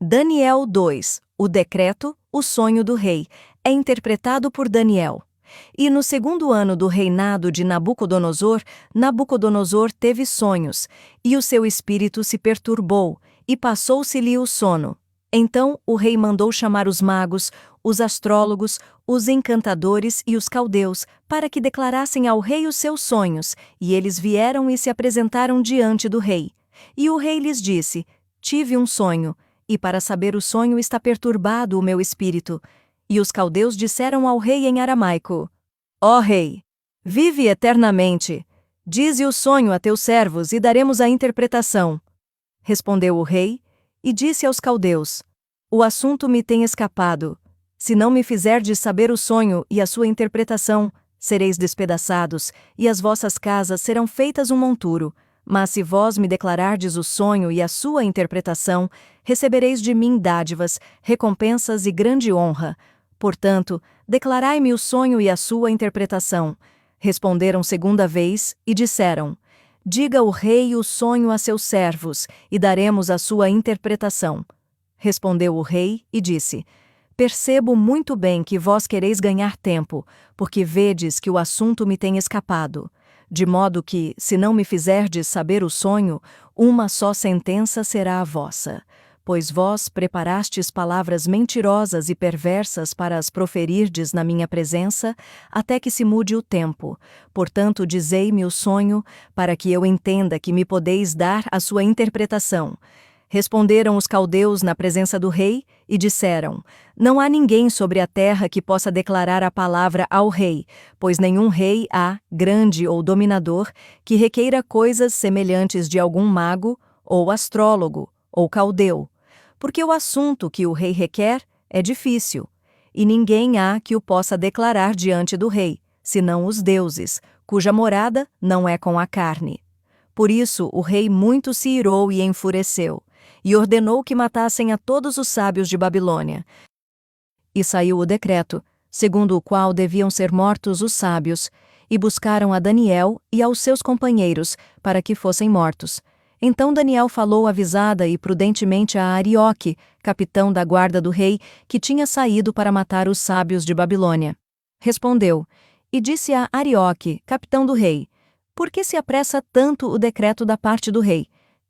Daniel 2. O decreto, o sonho do rei, é interpretado por Daniel. E no segundo ano do reinado de Nabucodonosor, Nabucodonosor teve sonhos, e o seu espírito se perturbou, e passou-se-lhe o sono. Então o rei mandou chamar os magos, os astrólogos, os encantadores e os caldeus, para que declarassem ao rei os seus sonhos, e eles vieram e se apresentaram diante do rei. E o rei lhes disse: Tive um sonho, e para saber o sonho está perturbado o meu espírito. E os caldeus disseram ao rei em aramaico: Ó rei, vive eternamente. Dize o sonho a teus servos e daremos a interpretação. Respondeu o rei, e disse aos caldeus: O assunto me tem escapado. Se não me fizerdes saber o sonho e a sua interpretação, sereis despedaçados, e as vossas casas serão feitas um monturo. Mas se vós me declarardes o sonho e a sua interpretação, recebereis de mim dádivas, recompensas e grande honra. Portanto, declarai-me o sonho e a sua interpretação. Responderam segunda vez e disseram: Diga o rei o sonho a seus servos, e daremos a sua interpretação. Respondeu o rei e disse: Percebo muito bem que vós quereis ganhar tempo, porque vedes que o assunto me tem escapado. De modo que, se não me fizerdes saber o sonho, uma só sentença será a vossa. Pois vós preparastes palavras mentirosas e perversas para as proferirdes na minha presença, até que se mude o tempo. Portanto, dizei-me o sonho, para que eu entenda que me podeis dar a sua interpretação. Responderam os caldeus na presença do rei e disseram: Não há ninguém sobre a terra que possa declarar a palavra ao rei, pois nenhum rei há, grande ou dominador, que requeira coisas semelhantes de algum mago, ou astrólogo, ou caldeu. Porque o assunto que o rei requer é difícil, e ninguém há que o possa declarar diante do rei, senão os deuses, cuja morada não é com a carne. Por isso o rei muito se irou e enfureceu, e ordenou que matassem a todos os sábios de Babilônia. E saiu o decreto, segundo o qual deviam ser mortos os sábios, e buscaram a Daniel e aos seus companheiros, para que fossem mortos. Então Daniel falou avisada e prudentemente a Arioque, capitão da guarda do rei, que tinha saído para matar os sábios de Babilônia. Respondeu, e disse a Arioque, capitão do rei: Por que se apressa tanto o decreto da parte do rei?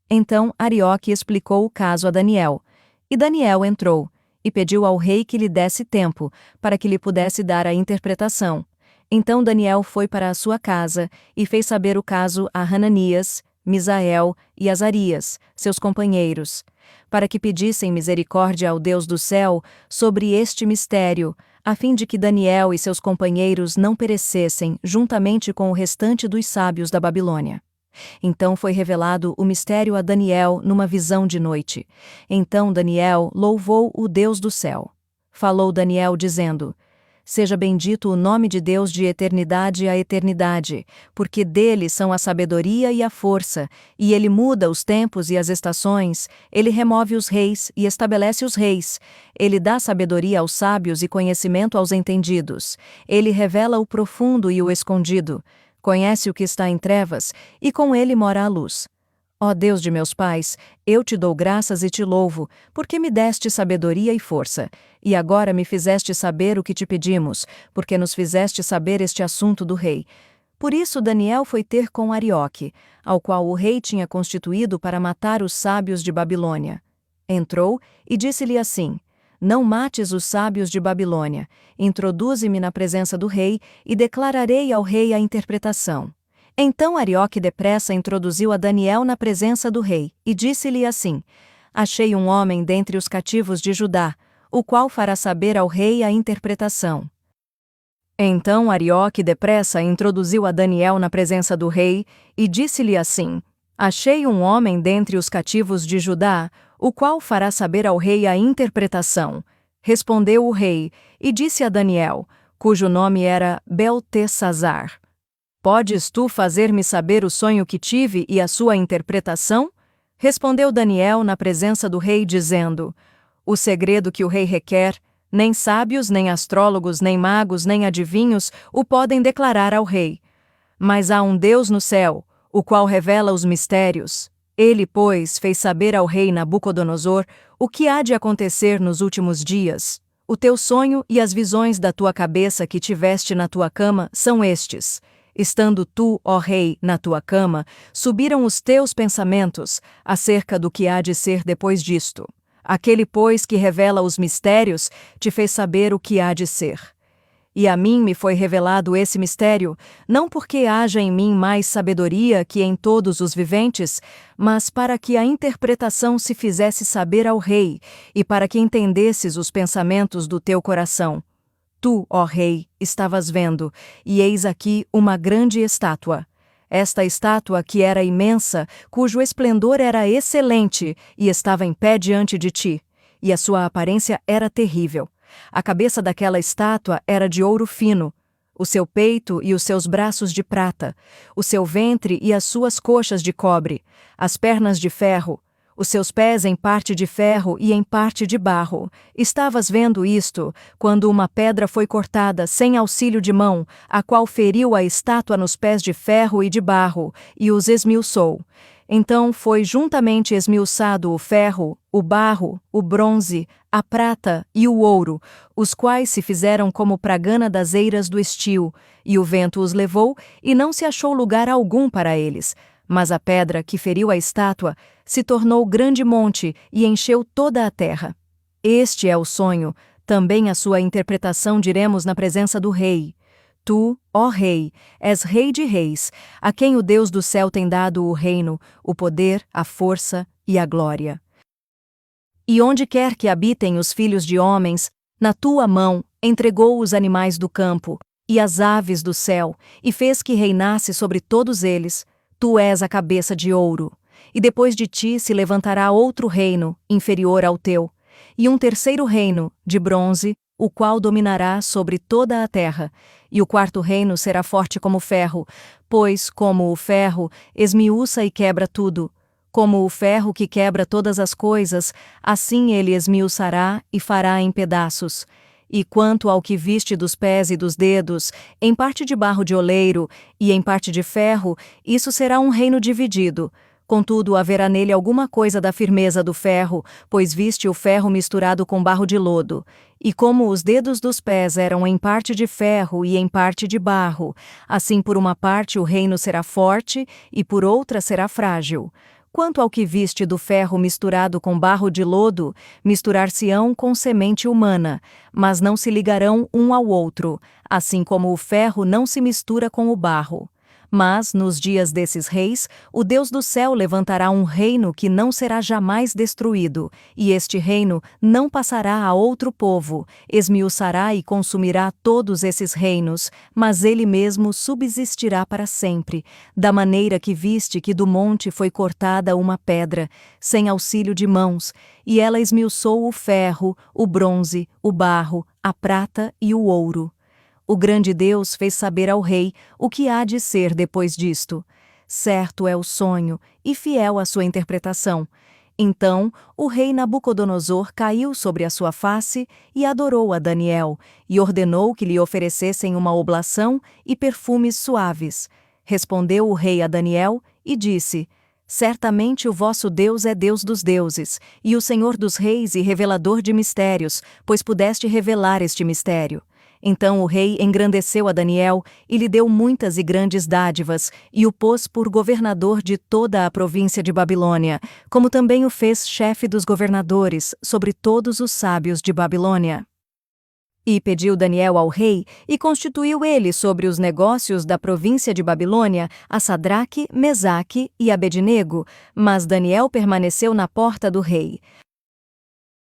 Então Arioque explicou o caso a Daniel. E Daniel entrou, e pediu ao rei que lhe desse tempo, para que lhe pudesse dar a interpretação. Então Daniel foi para a sua casa, e fez saber o caso a Hananias, Misael e Azarias, seus companheiros, para que pedissem misericórdia ao Deus do céu sobre este mistério, a fim de que Daniel e seus companheiros não perecessem juntamente com o restante dos sábios da Babilônia. Então foi revelado o mistério a Daniel numa visão de noite. Então Daniel louvou o Deus do céu. Falou Daniel dizendo: Seja bendito o nome de Deus de eternidade a eternidade, porque dele são a sabedoria e a força, e ele muda os tempos e as estações, ele remove os reis e estabelece os reis, ele dá sabedoria aos sábios e conhecimento aos entendidos, ele revela o profundo e o escondido, conhece o que está em trevas, e com ele mora a luz. Ó Deus de meus pais, eu te dou graças e te louvo, porque me deste sabedoria e força, e agora me fizeste saber o que te pedimos, porque nos fizeste saber este assunto do rei. Por isso Daniel foi ter com Arioque, ao qual o rei tinha constituído para matar os sábios de Babilônia. Entrou e disse-lhe assim: Não mates os sábios de Babilônia, introduze-me na presença do rei, e declararei ao rei a interpretação. Então Arioque depressa introduziu a Daniel na presença do rei, e disse-lhe assim: Achei um homem dentre os cativos de Judá, o qual fará saber ao rei a interpretação. Então Arioque depressa introduziu a Daniel na presença do rei, e disse-lhe assim: Achei um homem dentre os cativos de Judá, o qual fará saber ao rei a interpretação. Respondeu o rei, e disse a Daniel, cujo nome era Beltesazar: Podes tu fazer-me saber o sonho que tive e a sua interpretação? Respondeu Daniel na presença do rei, dizendo: O segredo que o rei requer, nem sábios, nem astrólogos, nem magos, nem adivinhos o podem declarar ao rei. Mas há um Deus no céu, o qual revela os mistérios. Ele, pois, fez saber ao rei Nabucodonosor o que há de acontecer nos últimos dias. O teu sonho e as visões da tua cabeça que tiveste na tua cama são estes. Estando tu, ó rei, na tua cama, subiram os teus pensamentos acerca do que há de ser depois disto. Aquele, pois, que revela os mistérios, te fez saber o que há de ser. E a mim me foi revelado esse mistério, não porque haja em mim mais sabedoria que em todos os viventes, mas para que a interpretação se fizesse saber ao rei, e para que entendesses os pensamentos do teu coração. Tu, ó rei, estavas vendo, e eis aqui uma grande estátua. Esta estátua, que era imensa, cujo esplendor era excelente, e estava em pé diante de ti, e a sua aparência era terrível. A cabeça daquela estátua era de ouro fino, o seu peito e os seus braços de prata, o seu ventre e as suas coxas de cobre, as pernas de ferro, os seus pés em parte de ferro e em parte de barro. Estavas vendo isto, quando uma pedra foi cortada sem auxílio de mão, a qual feriu a estátua nos pés de ferro e de barro, e os esmiuçou. Então foi juntamente esmiuçado o ferro, o barro, o bronze, a prata e o ouro, os quais se fizeram como pragana das eiras do estio, e o vento os levou, e não se achou lugar algum para eles. Mas a pedra que feriu a estátua se tornou grande monte e encheu toda a terra. Este é o sonho, também a sua interpretação diremos na presença do rei. Tu, ó rei, és rei de reis, a quem o Deus do céu tem dado o reino, o poder, a força e a glória. E onde quer que habitem os filhos de homens, na tua mão entregou os animais do campo e as aves do céu, e fez que reinasse sobre todos eles. Tu és a cabeça de ouro, e depois de ti se levantará outro reino, inferior ao teu, e um terceiro reino, de bronze, o qual dominará sobre toda a terra, e o quarto reino será forte como ferro, pois, como o ferro, esmiuça e quebra tudo. Como o ferro que quebra todas as coisas, assim ele esmiuçará e fará em pedaços. E quanto ao que viste dos pés e dos dedos, em parte de barro de oleiro e em parte de ferro, isso será um reino dividido. Contudo, haverá nele alguma coisa da firmeza do ferro, pois viste o ferro misturado com barro de lodo. E como os dedos dos pés eram em parte de ferro e em parte de barro, assim por uma parte o reino será forte e por outra será frágil. Quanto ao que viste do ferro misturado com barro de lodo, misturar-se-ão com semente humana, mas não se ligarão um ao outro, assim como o ferro não se mistura com o barro. Mas, nos dias desses reis, o Deus do céu levantará um reino que não será jamais destruído, e este reino não passará a outro povo, esmiuçará e consumirá todos esses reinos, mas ele mesmo subsistirá para sempre, da maneira que viste que do monte foi cortada uma pedra, sem auxílio de mãos, e ela esmiuçou o ferro, o bronze, o barro, a prata e o ouro. O grande Deus fez saber ao rei o que há de ser depois disto. Certo é o sonho e fiel a sua interpretação. Então o rei Nabucodonosor caiu sobre a sua face e adorou a Daniel, e ordenou que lhe oferecessem uma oblação e perfumes suaves. Respondeu o rei a Daniel e disse: Certamente o vosso Deus é Deus dos deuses, e o Senhor dos reis e revelador de mistérios, pois pudeste revelar este mistério. Então o rei engrandeceu a Daniel e lhe deu muitas e grandes dádivas, e o pôs por governador de toda a província de Babilônia, como também o fez chefe dos governadores sobre todos os sábios de Babilônia. E pediu Daniel ao rei, e constituiu ele sobre os negócios da província de Babilônia a Sadraque, Mesaque e Abednego, mas Daniel permaneceu na porta do rei.